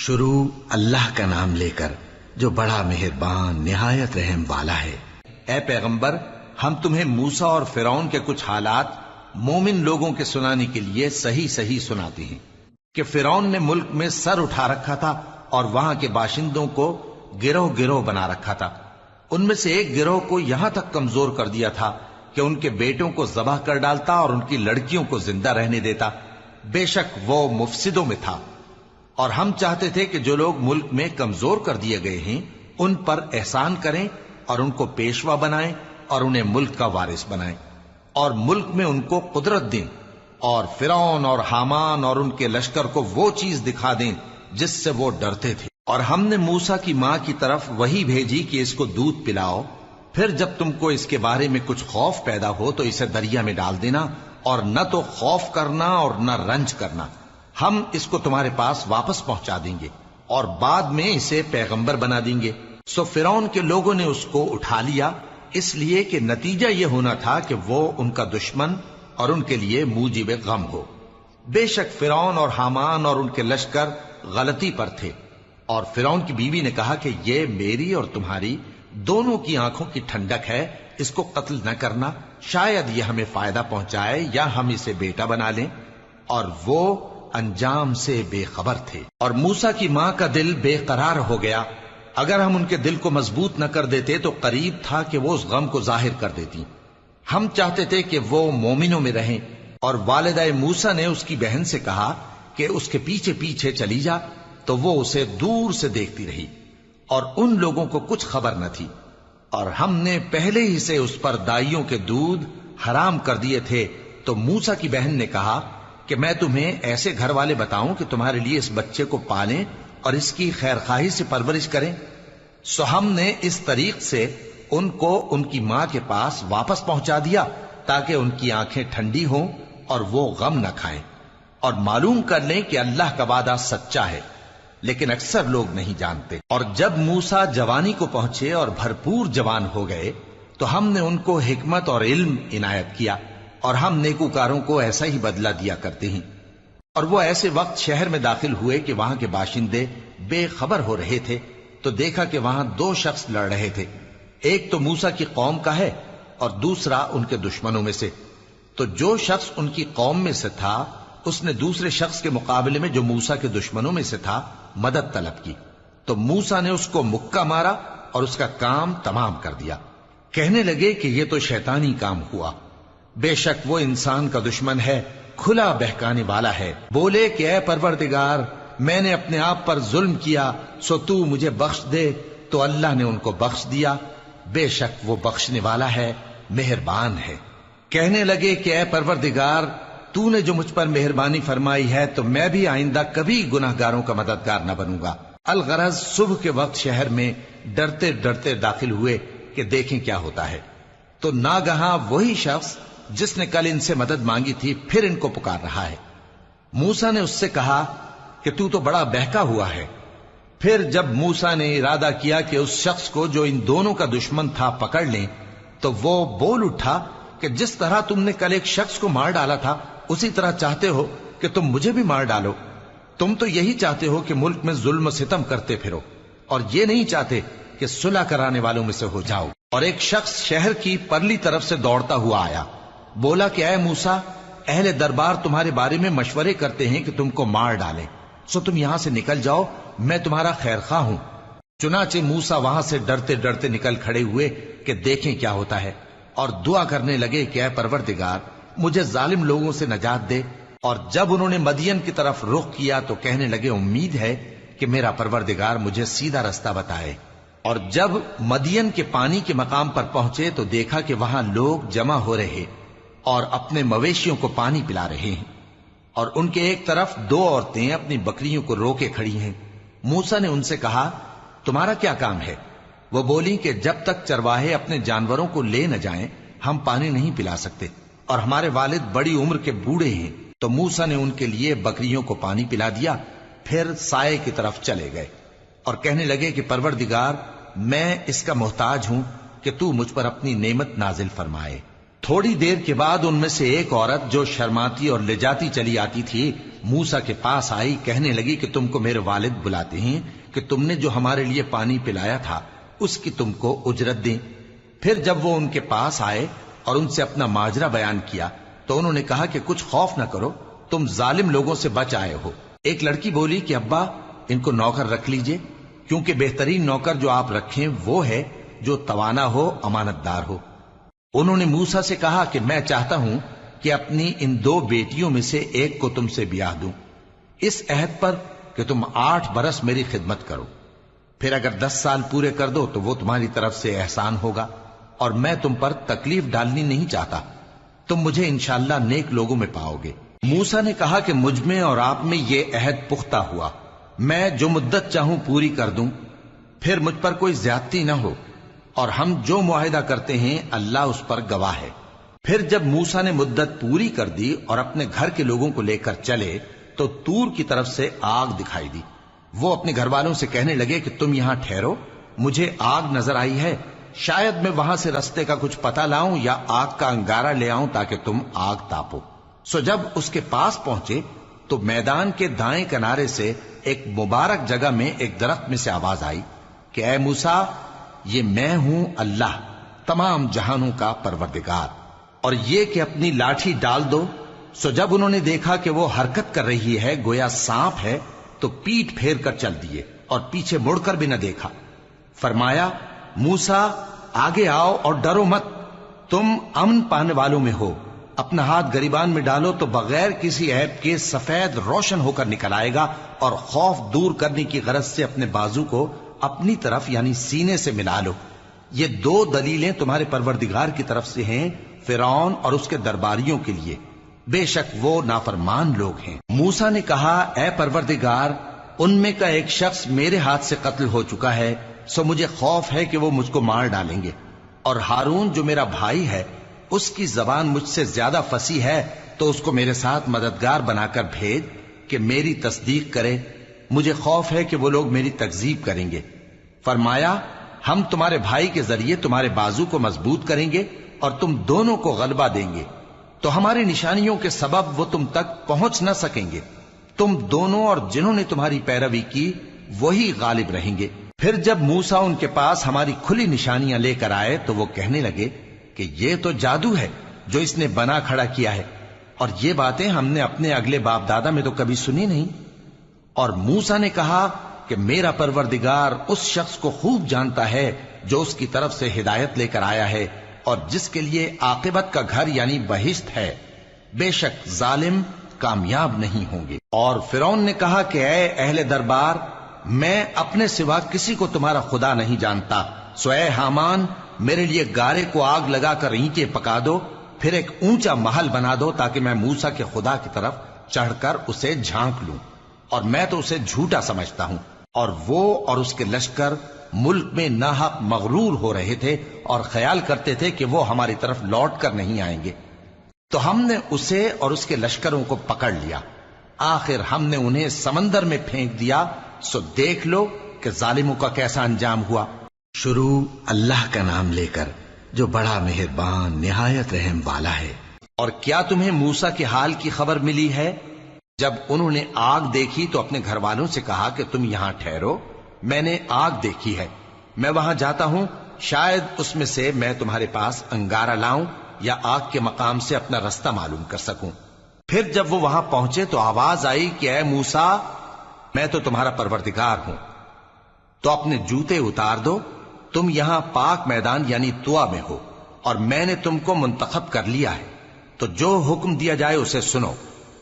شروع اللہ کا نام لے کر جو بڑا مہربان نہایت رحم والا ہے۔ اے پیغمبر، ہم تمہیں موسیٰ اور فرعون کے کچھ حالات مومن لوگوں کے سنانے کے لیے صحیح صحیح سناتے ہیں کہ فرعون نے ملک میں سر اٹھا رکھا تھا اور وہاں کے باشندوں کو گروہ گروہ بنا رکھا تھا۔ ان میں سے ایک گروہ کو یہاں تک کمزور کر دیا تھا کہ ان کے بیٹوں کو ذبح کر ڈالتا اور ان کی لڑکیوں کو زندہ رہنے دیتا۔ بے شک وہ مفسدوں میں تھا، اور ہم چاہتے تھے کہ جو لوگ ملک میں کمزور کر دیے گئے ہیں ان پر احسان کریں اور ان کو پیشوا بنائیں اور انہیں ملک کا وارث بنائیں اور ملک میں ان کو قدرت دیں، اور فرعون اور حامان اور ان کے لشکر کو وہ چیز دکھا دیں جس سے وہ ڈرتے تھے۔ اور ہم نے موسیٰ کی ماں کی طرف وحی بھیجی کہ اس کو دودھ پلاؤ، پھر جب تم کو اس کے بارے میں کچھ خوف پیدا ہو تو اسے دریا میں ڈال دینا، اور نہ تو خوف کرنا اور نہ رنج کرنا، ہم اس کو تمہارے پاس واپس پہنچا دیں گے اور بعد میں اسے پیغمبر بنا دیں گے۔ سو فرعون کے لوگوں نے اس کو اٹھا لیا، اس لیے کہ نتیجہ یہ ہونا تھا کہ وہ ان کا دشمن اور ان کے لیے موجب غم ہو۔ بے شک فرعون اور حامان اور ان کے لشکر غلطی پر تھے، اور فرعون کی بیوی نے کہا کہ یہ میری اور تمہاری دونوں کی آنکھوں کی ٹھنڈک ہے، اس کو قتل نہ کرنا، شاید یہ ہمیں فائدہ پہنچائے یا ہم اسے بیٹا بنا لیں۔ اور وہ انجام سے بے خبر تھے۔ اور موسیٰ کی ماں کا دل بے قرار ہو گیا، اگر ہم ان کے دل کو مضبوط نہ کر دیتے تو قریب تھا کہ وہ اس غم کو ظاہر کر دیتی۔ ہم چاہتے تھے کہ وہ مومنوں میں رہیں، اور والدہ موسیٰ نے اس کی بہن سے کہا کہ اس کے پیچھے پیچھے چلی جا، تو وہ اسے دور سے دیکھتی رہی، اور ان لوگوں کو کچھ خبر نہ تھی۔ اور ہم نے پہلے ہی سے اس پر دائیوں کے دودھ حرام کر دیے تھے۔ تو موسیٰ کی بہن نے کہا کہ میں تمہیں ایسے گھر والے بتاؤں کہ تمہارے لیے اس بچے کو پالیں اور اس کی خیر خواہی سے پرورش کریں۔ سو ہم نے اس طریق سے ان کو ان کی ماں کے پاس واپس پہنچا دیا تاکہ ان کی آنکھیں ٹھنڈی ہوں اور وہ غم نہ کھائیں، اور معلوم کر لیں کہ اللہ کا وعدہ سچا ہے، لیکن اکثر لوگ نہیں جانتے۔ اور جب موسیٰ جوانی کو پہنچے اور بھرپور جوان ہو گئے تو ہم نے ان کو حکمت اور علم عنایت کیا، اور ہم نیکوکاروں کو ایسا ہی بدلہ دیا کرتے ہیں۔ اور وہ ایسے وقت شہر میں داخل ہوئے کہ وہاں کے باشندے بے خبر ہو رہے تھے، تو دیکھا کہ وہاں دو شخص لڑ رہے تھے، ایک تو موسیٰ کی قوم کا ہے اور دوسرا ان کے دشمنوں میں سے۔ تو جو شخص ان کی قوم میں سے تھا اس نے دوسرے شخص کے مقابلے میں جو موسیٰ کے دشمنوں میں سے تھا مدد طلب کی، تو موسیٰ نے اس کو مکہ مارا اور اس کا کام تمام کر دیا۔ کہنے لگے کہ یہ تو شیطانی کام ہوا، بے شک وہ انسان کا دشمن ہے، کھلا بہکانے والا ہے۔ بولے کہ اے پروردگار، میں نے اپنے آپ پر ظلم کیا، سو تو مجھے بخش دے، تو اللہ نے ان کو بخش دیا، بے شک وہ بخشنے والا ہے، مہربان ہے۔ کہنے لگے کہ اے پروردگار، تو نے جو مجھ پر مہربانی فرمائی ہے تو میں بھی آئندہ کبھی گناہ گاروں کا مددگار نہ بنوں گا۔ الغرض صبح کے وقت شہر میں ڈرتے ڈرتے داخل ہوئے کہ دیکھیں کیا ہوتا ہے، تو ناگہاں وہی شخص جس نے کل ان سے مدد مانگی تھی پھر ان کو پکار رہا ہے۔ موسیٰ نے اس سے کہا کہ تو بڑا بہکا ہوا ہے۔ پھر جب موسیٰ نے ارادہ کیا کہ اس شخص کو جو ان دونوں کا دشمن تھا پکڑ لیں، تو وہ بول اٹھا کہ جس طرح تم نے کل ایک شخص کو مار ڈالا تھا اسی طرح چاہتے ہو کہ تم مجھے بھی مار ڈالو۔ تم تو یہی چاہتے ہو کہ ملک میں ظلم و ستم کرتے پھرو، اور یہ نہیں چاہتے کہ صلح کرانے والوں میں سے ہو جاؤ۔ اور ایک شخص شہر کی پرلی طرف سے دوڑتا ہوا آیا، بولا کہ اے موسیٰ، اہل دربار تمہارے بارے میں مشورے کرتے ہیں کہ تم کو مار ڈالیں، سو تم یہاں سے نکل جاؤ، میں تمہارا خیر خواہ ہوں۔ چنانچہ موسیٰ وہاں سے ڈرتے ڈرتے نکل کھڑے ہوئے کہ دیکھیں کیا ہوتا ہے، اور دعا کرنے لگے کہ اے پروردگار، مجھے ظالم لوگوں سے نجات دے۔ اور جب انہوں نے مدین کی طرف رخ کیا تو کہنے لگے امید ہے کہ میرا پروردگار مجھے سیدھا رستہ بتائے۔ اور جب مدین کے پانی کے مقام پر پہنچے تو دیکھا کہ وہاں لوگ جمع ہو رہے اور اپنے مویشیوں کو پانی پلا رہے ہیں، اور ان کے ایک طرف دو عورتیں اپنی بکریوں کو روکے کھڑی ہیں۔ موسیٰ نے ان سے کہا تمہارا کیا کام ہے؟ وہ بولی کہ جب تک چرواہے اپنے جانوروں کو لے نہ جائیں ہم پانی نہیں پلا سکتے، اور ہمارے والد بڑی عمر کے بوڑھے ہیں۔ تو موسیٰ نے ان کے لیے بکریوں کو پانی پلا دیا، پھر سائے کی طرف چلے گئے اور کہنے لگے کہ پروردگار، میں اس کا محتاج ہوں کہ تو مجھ پر اپنی نعمت نازل فرمائے۔ تھوڑی دیر کے بعد ان میں سے ایک عورت جو شرماتی اور لجاتی چلی آتی تھی موسا کے پاس آئی، کہنے لگی کہ تم کو میرے والد بلاتے ہیں کہ تم نے جو ہمارے لیے پانی پلایا تھا اس کی تم کو اجرت دیں۔ پھر جب وہ ان کے پاس آئے اور ان سے اپنا ماجرا بیان کیا تو انہوں نے کہا کہ کچھ خوف نہ کرو، تم ظالم لوگوں سے بچ آئے ہو۔ ایک لڑکی بولی کہ ابا ان کو نوکر رکھ لیجئے، کیونکہ بہترین نوکر جو آپ رکھیں وہ ہے جو توانا ہو، امانت دار ہو۔ انہوں نے موسیٰ سے کہا کہ میں چاہتا ہوں کہ اپنی ان 2 بیٹیوں میں سے ایک کو تم سے بیاہ دوں، اس عہد پر کہ تم 8 برس میری خدمت کرو، پھر اگر 10 سال پورے کر دو تو وہ تمہاری طرف سے احسان ہوگا، اور میں تم پر تکلیف ڈالنی نہیں چاہتا، تم مجھے انشاءاللہ نیک لوگوں میں پاؤ گے۔ موسیٰ نے کہا کہ مجھ میں اور آپ میں یہ عہد پختہ ہوا، میں جو مدت چاہوں پوری کر دوں، پھر مجھ پر کوئی زیادتی نہ ہو، اور ہم جو معاہدہ کرتے ہیں اللہ اس پر گواہ ہے۔ پھر جب موسیٰ نے مدت پوری کر دی اور اپنے گھر کے لوگوں کو لے کر چلے تو طور کی طرف سے آگ دکھائی دی۔ وہ اپنے گھر والوں سے کہنے لگے کہ تم یہاں ٹھہرو، مجھے آگ نظر آئی ہے، شاید میں وہاں سے رستے کا کچھ پتہ لاؤں یا آگ کا انگارہ لے آؤں تاکہ تم آگ تاپو۔ سو جب اس کے پاس پہنچے تو میدان کے دائیں کنارے سے ایک مبارک جگہ میں ایک درخت میں سے آواز آئی کہ اے موسیٰ، یہ میں ہوں اللہ، تمام جہانوں کا پروردگار، اور یہ کہ اپنی لاٹھی ڈال دو۔ سو جب انہوں نے دیکھا کہ وہ حرکت کر رہی ہے گویا سانپ ہے تو پیٹ پھیر کر چل دیے اور پیچھے مڑ کر بھی نہ دیکھا۔ فرمایا موسیٰ آگے آؤ اور ڈرو مت، تم امن پانے والوں میں ہو، اپنا ہاتھ گریبان میں ڈالو تو بغیر کسی عیب کے سفید روشن ہو کر نکل آئے گا، اور خوف دور کرنے کی غرض سے اپنے بازو کو اپنی طرف یعنی سینے سے ملا لو۔ یہ 2 دلیلیں تمہارے پروردگار کی طرف سے ہیں فرعون اور اس کے درباریوں کے لیے، بے شک وہ نافرمان لوگ ہیں۔ موسیٰ نے کہا اے پروردگار، ان میں کا ایک شخص میرے ہاتھ سے قتل ہو چکا ہے، سو مجھے خوف ہے کہ وہ مجھ کو مار ڈالیں گے، اور ہارون جو میرا بھائی ہے اس کی زبان مجھ سے زیادہ فصیح ہے، تو اس کو میرے ساتھ مددگار بنا کر بھیج کہ میری تصدیق کرے، مجھے خوف ہے کہ وہ لوگ میری تکذیب کریں گے۔ فرمایا ہم تمہارے بھائی کے ذریعے تمہارے بازو کو مضبوط کریں گے اور تم دونوں کو غلبہ دیں گے، تو ہماری نشانیوں کے سبب وہ تم تک پہنچ نہ سکیں گے، تم دونوں اور جنہوں نے تمہاری پیروی کی وہی غالب رہیں گے۔ پھر جب موسیٰ ان کے پاس ہماری کھلی نشانیاں لے کر آئے تو وہ کہنے لگے کہ یہ تو جادو ہے جو اس نے بنا کھڑا کیا ہے، اور یہ باتیں ہم نے اپنے اگلے باپ دادا میں تو کبھی سنی نہیں۔ اور موسیٰ نے کہا کہ میرا پروردگار اس شخص کو خوب جانتا ہے جو اس کی طرف سے ہدایت لے کر آیا ہے اور جس کے لیے عاقبت کا گھر یعنی بہشت ہے، بے شک ظالم کامیاب نہیں ہوں گے۔ اور فرعون نے کہا کہ اے اہل دربار، میں اپنے سوا کسی کو تمہارا خدا نہیں جانتا، سو اے حامان میرے لیے گارے کو آگ لگا کر اینٹیں پکا دو، پھر ایک اونچا محل بنا دو تاکہ میں موسیٰ کے خدا کی طرف چڑھ کر اسے جھانک لوں، اور میں تو اسے جھوٹا سمجھتا ہوں۔ اور وہ اور اس کے لشکر ملک میں ناحق مغرور ہو رہے تھے اور خیال کرتے تھے کہ وہ ہماری طرف لوٹ کر نہیں آئیں گے، تو ہم نے اسے اور اس کے لشکروں کو پکڑ لیا، آخر ہم نے انہیں سمندر میں پھینک دیا، سو دیکھ لو کہ ظالموں کا کیسا انجام ہوا۔ شروع اللہ کا نام لے کر جو بڑا مہربان نہایت رحم والا ہے۔ اور کیا تمہیں موسیٰ کے حال کی خبر ملی ہے؟ جب انہوں نے آگ دیکھی تو اپنے گھر والوں سے کہا کہ تم یہاں ٹھہرو، میں نے آگ دیکھی ہے، میں وہاں جاتا ہوں، شاید اس میں سے میں تمہارے پاس انگارہ لاؤں یا آگ کے مقام سے اپنا رستہ معلوم کر سکوں۔ پھر جب وہ وہاں پہنچے تو آواز آئی کہ اے موسیٰ، میں تو تمہارا پروردگار ہوں، تو اپنے جوتے اتار دو، تم یہاں پاک میدان یعنی طوا میں ہو، اور میں نے تم کو منتخب کر لیا ہے، تو جو حکم دیا جائے اسے سنو،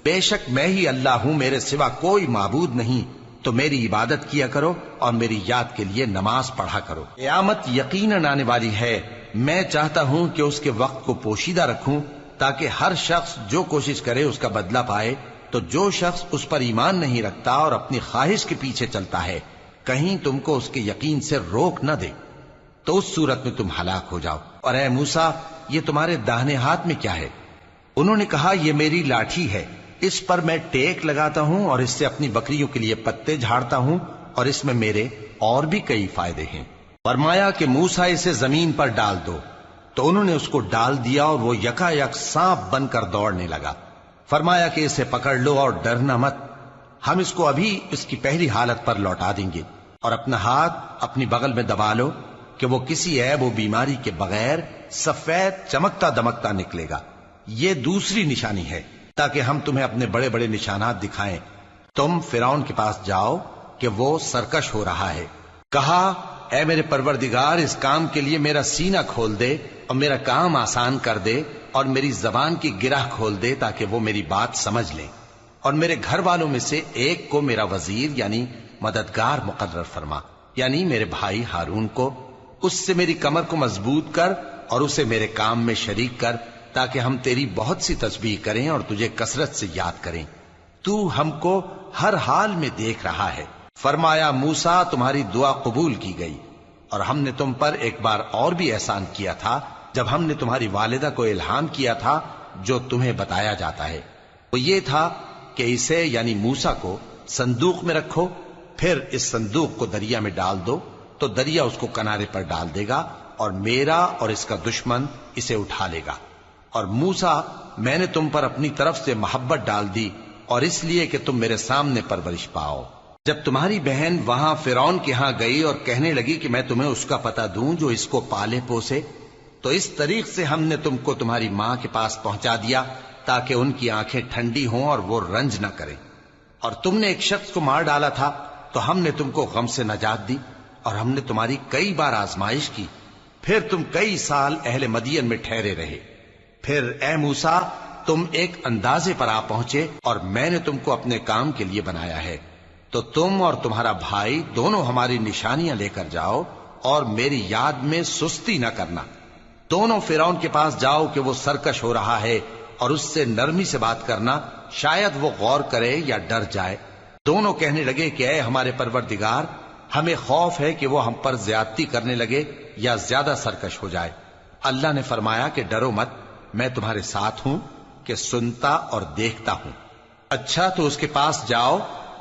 بے شک میں ہی اللہ ہوں، میرے سوا کوئی معبود نہیں، تو میری عبادت کیا کرو اور میری یاد کے لیے نماز پڑھا کرو۔ قیامت یقیناً آنے والی ہے، میں چاہتا ہوں کہ اس کے وقت کو پوشیدہ رکھوں تاکہ ہر شخص جو کوشش کرے اس کا بدلہ پائے، تو جو شخص اس پر ایمان نہیں رکھتا اور اپنی خواہش کے پیچھے چلتا ہے کہیں تم کو اس کے یقین سے روک نہ دے تو اس صورت میں تم ہلاک ہو جاؤ۔ اور اے موسیٰ، یہ تمہارے داہنے ہاتھ میں کیا ہے؟ انہوں نے کہا یہ میری لاٹھی ہے، اس پر میں ٹیک لگاتا ہوں اور اس سے اپنی بکریوں کے لیے پتے جھاڑتا ہوں، اور اس میں میرے اور بھی کئی فائدے ہیں۔ فرمایا کہ موسیٰ اسے زمین پر ڈال دو، تو انہوں نے اس کو ڈال دیا اور وہ یکا یک سانپ بن کر دوڑنے لگا۔ فرمایا کہ اسے پکڑ لو اور ڈرنا مت، ہم اس کو ابھی اس کی پہلی حالت پر لوٹا دیں گے، اور اپنا ہاتھ اپنی بغل میں دبا لو کہ وہ کسی عیب و بیماری کے بغیر سفید چمکتا دمکتا نکلے گا۔ یہ دوسری نشانی ہے تاکہ ہم تمہیں اپنے بڑے بڑے نشانات دکھائیں۔ تم فرعون کے پاس جاؤ کہ وہ سرکش ہو رہا ہے۔ کہا اے میرے پروردگار، اس کام کے لیے میرا سینہ کھول دے اور میرا کام آسان کر دے، اور میری زبان کی گرہ کھول دے تاکہ وہ میری بات سمجھ لیں، اور میرے گھر والوں میں سے ایک کو میرا وزیر یعنی مددگار مقرر فرما، یعنی میرے بھائی ہارون کو۔ اس سے میری کمر کو مضبوط کر اور اسے میرے کام میں شریک کر، تاکہ ہم تیری بہت سی تسبیح کریں اور تجھے کثرت سے یاد کریں۔ تو ہم کو ہر حال میں دیکھ رہا ہے۔ فرمایا موسیٰ، تمہاری دعا قبول کی گئی، اور ہم نے تم پر ایک بار اور بھی احسان کیا تھا جب ہم نے تمہاری والدہ کو الہام کیا تھا جو تمہیں بتایا جاتا ہے۔ وہ یہ تھا کہ اسے یعنی موسیٰ کو صندوق میں رکھو، پھر اس صندوق کو دریا میں ڈال دو تو دریا اس کو کنارے پر ڈال دے گا، اور میرا اور اس کا دشمن اسے اٹھا لے گا۔ اور موسیٰ، میں نے تم پر اپنی طرف سے محبت ڈال دی، اور اس لیے کہ تم میرے سامنے پرورش پاؤ۔ جب تمہاری بہن وہاں فرعون کے ہاں گئی اور کہنے لگی کہ میں تمہیں اس کا پتہ دوں جو اس کو پالے پوسے، تو اس طریق سے ہم نے تم کو تمہاری ماں کے پاس پہنچا دیا تاکہ ان کی آنکھیں ٹھنڈی ہوں اور وہ رنج نہ کریں۔ اور تم نے ایک شخص کو مار ڈالا تھا تو ہم نے تم کو غم سے نجات دی، اور ہم نے تمہاری کئی بار آزمائش کی، پھر تم کئی سال اہل مدین میں ٹھہرے رہے۔ پھر اے موسیٰ، تم ایک اندازے پر آ پہنچے، اور میں نے تم کو اپنے کام کے لیے بنایا ہے، تو تم اور تمہارا بھائی دونوں ہماری نشانیاں لے کر جاؤ، اور میری یاد میں سستی نہ کرنا۔ دونوں فرعون کے پاس جاؤ کہ وہ سرکش ہو رہا ہے، اور اس سے نرمی سے بات کرنا، شاید وہ غور کرے یا ڈر جائے۔ دونوں کہنے لگے کہ اے ہمارے پروردگار، ہمیں خوف ہے کہ وہ ہم پر زیادتی کرنے لگے یا زیادہ سرکش ہو جائے۔ اللہ نے فرمایا کہ ڈرو مت، میں تمہارے ساتھ ہوں کہ سنتا اور دیکھتا ہوں۔ اچھا تو اس کے پاس جاؤ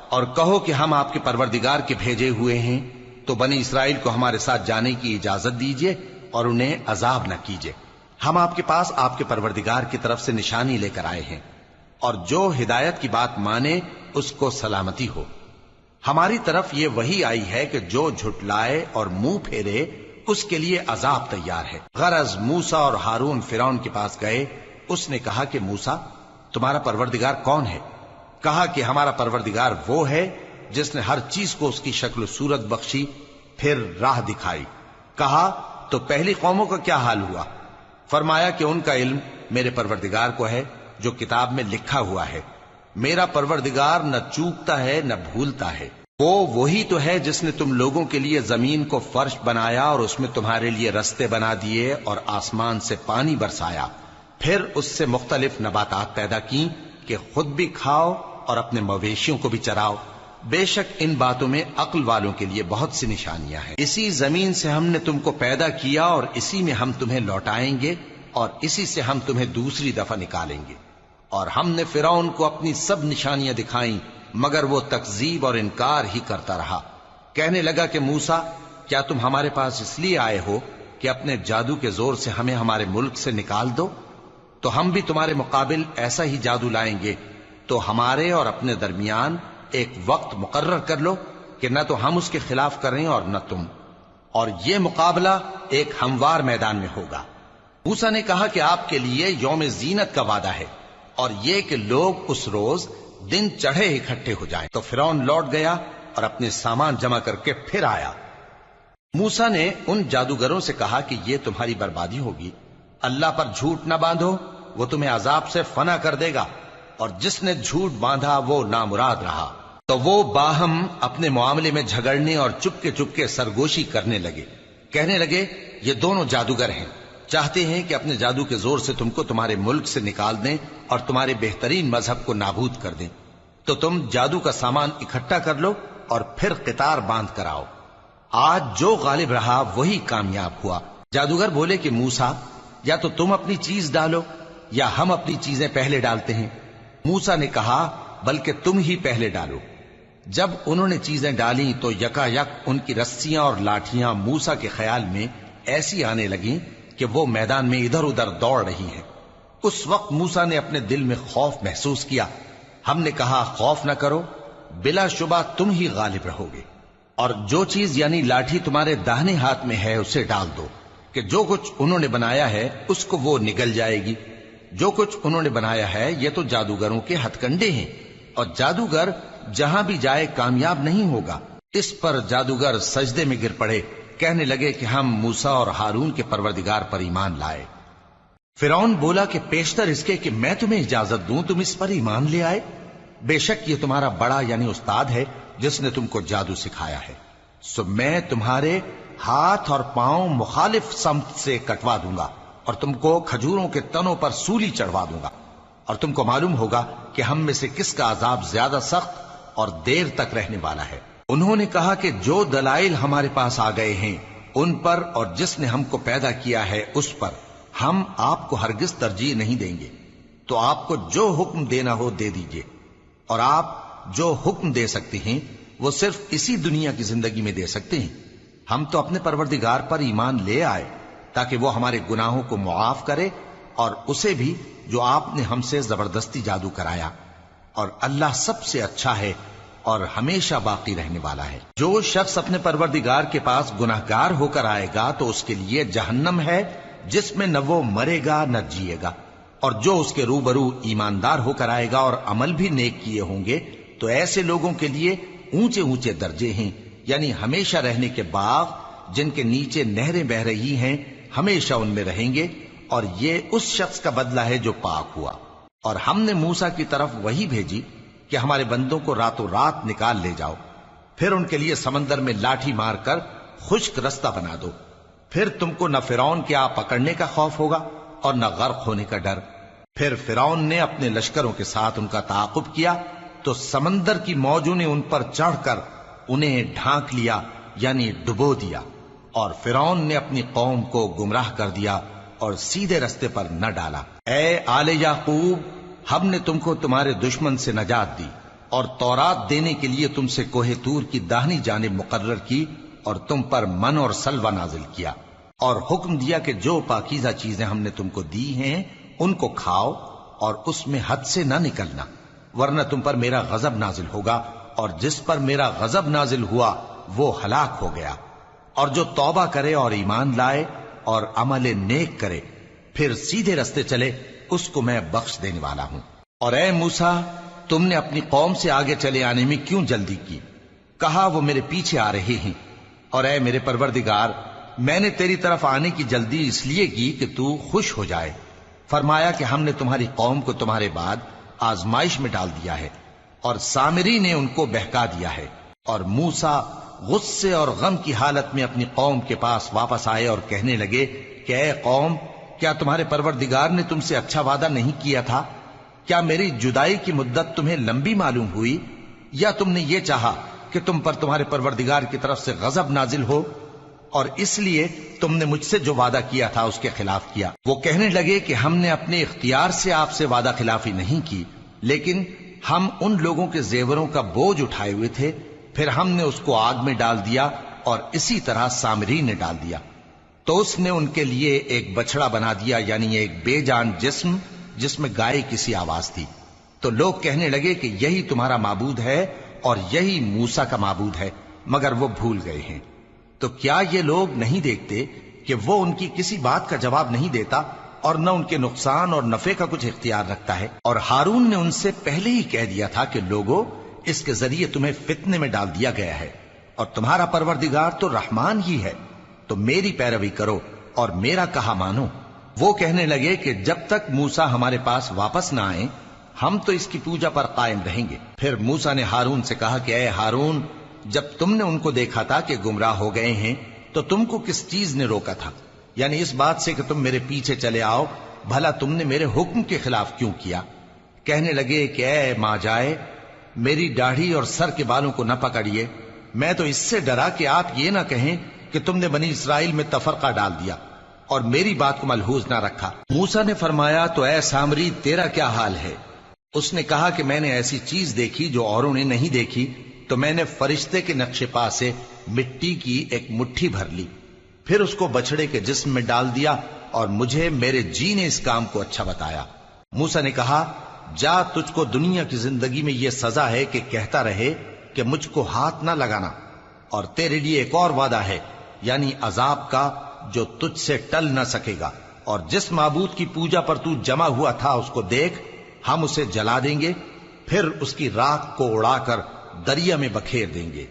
اور کہو کہ ہم آپ کے پروردگار کے بھیجے ہوئے ہیں، تو بنی اسرائیل کو ہمارے ساتھ جانے کی اجازت دیجیے اور انہیں عذاب نہ کیجیے۔ ہم آپ کے پاس آپ کے پروردگار کی طرف سے نشانی لے کر آئے ہیں، اور جو ہدایت کی بات مانے اس کو سلامتی ہو۔ ہماری طرف یہ وحی آئی ہے کہ جو جھٹلائے اور منہ پھیرے اس کے لیے عذاب تیار ہے۔ غرض موسیٰ اور ہارون فرعون کے پاس گئے۔ اس نے کہا کہ موسیٰ، تمہارا پروردگار کون ہے؟ کہا کہ ہمارا پروردگار وہ ہے جس نے ہر چیز کو اس کی شکل و صورت بخشی، پھر راہ دکھائی۔ کہا تو پہلی قوموں کا کیا حال ہوا؟ فرمایا کہ ان کا علم میرے پروردگار کو ہے جو کتاب میں لکھا ہوا ہے۔ میرا پروردگار نہ چوکتا ہے نہ بھولتا ہے۔ وہ وہی تو ہے جس نے تم لوگوں کے لیے زمین کو فرش بنایا اور اس میں تمہارے لیے رستے بنا دیے اور آسمان سے پانی برسایا، پھر اس سے مختلف نباتات پیدا کی کہ خود بھی کھاؤ اور اپنے مویشیوں کو بھی چراؤ۔ بے شک ان باتوں میں عقل والوں کے لیے بہت سی نشانیاں ہیں۔ اسی زمین سے ہم نے تم کو پیدا کیا اور اسی میں ہم تمہیں لوٹائیں گے اور اسی سے ہم تمہیں دوسری دفعہ نکالیں گے۔ اور ہم نے فرعون کو اپنی سب نشانیاں دکھائیں مگر وہ تکذیب اور انکار ہی کرتا رہا۔ کہنے لگا کہ موسیٰ، کیا تم ہمارے پاس اس لیے آئے ہو کہ اپنے جادو کے زور سے ہمیں ہمارے ملک سے نکال دو؟ تو ہم بھی تمہارے مقابل ایسا ہی جادو لائیں گے، تو ہمارے اور اپنے درمیان ایک وقت مقرر کر لو کہ نہ تو ہم اس کے خلاف کریں اور نہ تم، اور یہ مقابلہ ایک ہموار میدان میں ہوگا۔ موسیٰ نے کہا کہ آپ کے لیے یوم زینت کا وعدہ ہے، اور یہ کہ لوگ اس روز دن چڑھے اکٹھے ہو جائیں۔ تو فرعون لوٹ گیا اور اپنے سامان جمع کر کے پھر آیا۔ موسیٰ نے ان جادوگروں سے کہا کہ یہ تمہاری بربادی ہوگی، اللہ پر جھوٹ نہ باندھو، وہ تمہیں عذاب سے فنا کر دے گا، اور جس نے جھوٹ باندھا وہ نامراد رہا۔ تو وہ باہم اپنے معاملے میں جھگڑنے اور چپکے سرگوشی کرنے لگے۔ کہنے لگے یہ دونوں جادوگر ہیں، چاہتے ہیں کہ اپنے جادو کے زور سے تم کو تمہارے ملک سے نکال دیں اور تمہارے بہترین مذہب کو نابود کر دیں۔ تو تم جادو کا سامان اکٹھا کر لو اور پھر قطار باندھ کر آؤ۔ آج جو غالب رہا وہی کامیاب ہوا۔ جادوگر بولے کہ موسیٰ، یا تو تم اپنی چیز ڈالو یا ہم اپنی چیزیں پہلے ڈالتے ہیں۔ موسیٰ نے کہا بلکہ تم ہی پہلے ڈالو۔ جب انہوں نے چیزیں ڈالیں تو یکا یک ان کی رسیاں اور لاٹھیاں موسیٰ کے خیال میں ایسی آنے لگیں کہ وہ میدان میں ادھر ادھر دوڑ رہی ہیں۔ اس وقت موسیٰ نے اپنے دل میں خوف محسوس کیا. ہم نے کہا خوف نہ کرو، بلا شبہ تم ہی غالب رہو گے، اور جو چیز یعنی لاٹھی تمہارے داہنے ہاتھ میں ہے اسے ڈال دو کہ جو کچھ انہوں نے بنایا ہے اس کو وہ نگل جائے گی. جو کچھ انہوں نے بنایا ہے یہ تو جادوگروں کے ہتھ کنڈے ہیں، اور جادوگر جہاں بھی جائے کامیاب نہیں ہوگا. اس پر جادوگر سجدے میں گر پڑے، کہنے لگے کہ ہم موسیٰ اور ہارون کے پروردگار پر ایمان لائے. فرعون بولا کہ پیشتر اس کے کہ میں تمہیں اجازت دوں تم اس پر ایمان لے آئے. بے شک یہ تمہارا بڑا یعنی استاد ہے جس نے تم کو جادو سکھایا ہے. سو میں تمہارے ہاتھ اور پاؤں مخالف سمت سے کٹوا دوں گا اور تم کو کھجوروں کے تنوں پر سولی چڑھوا دوں گا، اور تم کو معلوم ہوگا کہ ہم میں سے کس کا عذاب زیادہ سخت اور دیر تک رہنے والا ہے. انہوں نے کہا کہ جو دلائل ہمارے پاس آ گئے ہیں ان پر اور جس نے ہم کو پیدا کیا ہے اس پر ہم آپ کو ہرگز ترجیح نہیں دیں گے. تو آپ کو جو حکم دینا ہو دے دیجئے، اور آپ جو حکم دے سکتے ہیں وہ صرف اسی دنیا کی زندگی میں دے سکتے ہیں. ہم تو اپنے پروردگار پر ایمان لے آئے تاکہ وہ ہمارے گناہوں کو معاف کرے اور اسے بھی جو آپ نے ہم سے زبردستی جادو کرایا. اور اللہ سب سے اچھا ہے اور ہمیشہ باقی رہنے والا ہے. جو شخص اپنے پروردگار کے پاس گناہگار ہو کر آئے گا تو اس کے لیے جہنم ہے جس میں نہ وہ مرے گا نہ جیے گا، اور جو اس کے روبرو ایماندار ہو کر آئے گا اور عمل بھی نیک کیے ہوں گے تو ایسے لوگوں کے لیے اونچے اونچے درجے ہیں، یعنی ہمیشہ رہنے کے باغ جن کے نیچے نہریں بہ رہی ہیں، ہمیشہ ان میں رہیں گے. اور یہ اس شخص کا بدلہ ہے جو پاک ہوا. اور ہم نے موسیٰ کی طرف وہی بھیجی کہ ہمارے بندوں کو راتوں رات نکال لے جاؤ، پھر ان کے لیے سمندر میں لاٹھی مار کر خشک رستہ بنا دو. پھر تم کو نہ فرعون کے آ پکڑنے کا خوف ہوگا اور نہ غرق ہونے کا ڈر. پھر فرعون نے اپنے لشکروں کے ساتھ ان کا تعاقب کیا تو سمندر کی موجوں نے ان پر چڑھ کر انہیں ڈھانک لیا یعنی ڈبو دیا. اور فرعون نے اپنی قوم کو گمراہ کر دیا اور سیدھے رستے پر نہ ڈالا. اے آل یعقوب، ہم نے تم کو تمہارے دشمن سے نجات دی اور تورات دینے کے لیے تم سے کوہ طور کی داہنی جانب مقرر کی اور تم پر من اور سلوہ نازل کیا، اور حکم دیا کہ جو پاکیزہ چیزیں ہم نے تم کو دی ہیں ان کو کھاؤ اور اس میں حد سے نہ نکلنا، ورنہ تم پر میرا غضب نازل ہوگا، اور جس پر میرا غضب نازل ہوا وہ ہلاک ہو گیا. اور جو توبہ کرے اور ایمان لائے اور عمل نیک کرے پھر سیدھے رستے چلے اس کو میں بخش دینے والا ہوں. اور اے موسیٰ، تم نے اپنی قوم سے آگے چلے آنے میں کیوں جلدی کی؟ کہا وہ میرے پیچھے آ رہے ہیں. اور اے میرے پروردگار، میں نے تیری طرف آنے کی جلدی اس لیے کی کہ تو خوش ہو جائے. فرمایا کہ ہم نے تمہاری قوم کو تمہارے بعد آزمائش میں ڈال دیا ہے اور سامری نے ان کو بہکا دیا ہے. اور موسیٰ غصے اور غم کی حالت میں اپنی قوم کے پاس واپس آئے اور کہنے لگے کہ اے قوم، کیا تمہارے پروردگار نے تم سے اچھا وعدہ نہیں کیا تھا؟ کیا میری جدائی کی مدت تمہیں لمبی معلوم ہوئی، یا تم نے یہ چاہا کہ تم پر تمہارے پروردگار کی طرف سے غضب نازل ہو اور اس لیے تم نے مجھ سے جو وعدہ کیا تھا اس کے خلاف کیا؟ وہ کہنے لگے کہ ہم نے اپنے اختیار سے آپ سے وعدہ خلافی نہیں کی، لیکن ہم ان لوگوں کے زیوروں کا بوجھ اٹھائے ہوئے تھے، پھر ہم نے اس کو آگ میں ڈال دیا اور اسی طرح سامری نے ڈال دیا. تو اس نے ان کے لیے ایک بچڑا بنا دیا یعنی ایک بے جان جسم جس میں گائے کسی آواز تھی. تو لوگ کہنے لگے کہ یہی تمہارا معبود ہے اور یہی موسیٰ کا معبود ہے، مگر وہ بھول گئے ہیں. تو کیا یہ لوگ نہیں دیکھتے کہ وہ ان کی کسی بات کا جواب نہیں دیتا اور نہ ان کے نقصان اور نفع کا کچھ اختیار رکھتا ہے؟ اور ہارون نے ان سے پہلے ہی کہہ دیا تھا کہ لوگوں، اس کے ذریعے تمہیں فتنے میں ڈال دیا گیا ہے، اور تمہارا پروردگار تو رحمان ہی ہے، تو میری پیروی کرو اور میرا کہا مانو. وہ کہنے لگے کہ جب تک موسیٰ ہمارے پاس واپس نہ آئے ہم تو اس کی پوجا پر قائم رہیں گے. پھر موسیٰ نے ہارون سے کہا کہ اے ہارون، جب تم نے ان کو دیکھا تھا کہ گمراہ ہو گئے ہیں تو تم کو کس چیز نے روکا تھا؟ یعنی اس بات سے کہ تم میرے پیچھے چلے آؤ، بھلا تم نے میرے حکم کے خلاف کیوں کیا؟ کہنے لگے کہ اے ماں جائے، میری داڑھی اور سر کے بالوں کو نہ پکڑیے، میں تو اس سے ڈرا کہ آپ یہ نہ کہیں کہ تم نے بنی اسرائیل میں تفرقہ ڈال دیا اور میری بات کو ملحوظ نہ رکھا. موسیٰ نے فرمایا تو اے سامری تیرا کیا حال ہے؟ اس نے کہا کہ میں نے ایسی چیز دیکھی جو اوروں نے نہیں دیکھی، تو میں نے فرشتے کے نقش پا سے مٹی کی ایک مٹھی بھر لی، پھر اس کو بچڑے کے جسم میں ڈال دیا اور مجھے میرے جی نے اس کام کو اچھا بتایا۔ موسیٰ نے کہا جا، تجھ کو دنیا کی زندگی میں یہ سزا ہے کہ کہتا رہے کہ مجھ کو ہاتھ نہ لگانا، اور تیرے لیے ایک اور وعدہ ہے، یعنی عذاب کا جو تجھ سے ٹل نہ سکے گا، اور جس معبود کی پوجا پر تو جمع ہوا تھا اس کو دیکھ، ہم اسے جلا دیں گے، پھر اس کی راکھ کو اڑا کر دریا میں بکھیر دیں گے۔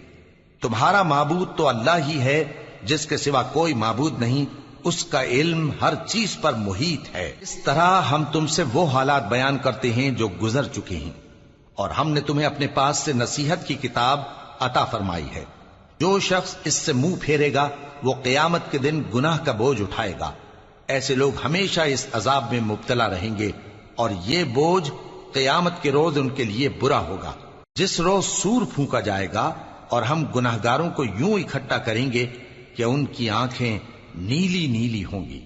تمہارا معبود تو اللہ ہی ہے، جس کے سوا کوئی معبود نہیں، اس کا علم ہر چیز پر محیط ہے۔ اس طرح ہم تم سے وہ حالات بیان کرتے ہیں جو گزر چکے ہیں، اور ہم نے تمہیں اپنے پاس سے نصیحت کی کتاب عطا فرمائی ہے۔ جو شخص اس سے منہ پھیرے گا وہ قیامت کے دن گناہ کا بوجھ اٹھائے گا۔ ایسے لوگ ہمیشہ اس عذاب میں مبتلا رہیں گے، اور یہ بوجھ قیامت کے روز ان کے لیے برا ہوگا، جس روز سور پھونکا جائے گا، اور ہم گناہگاروں کو یوں اکٹھا کریں گے کہ ان کی آنکھیں نیلی نیلی ہوں گی۔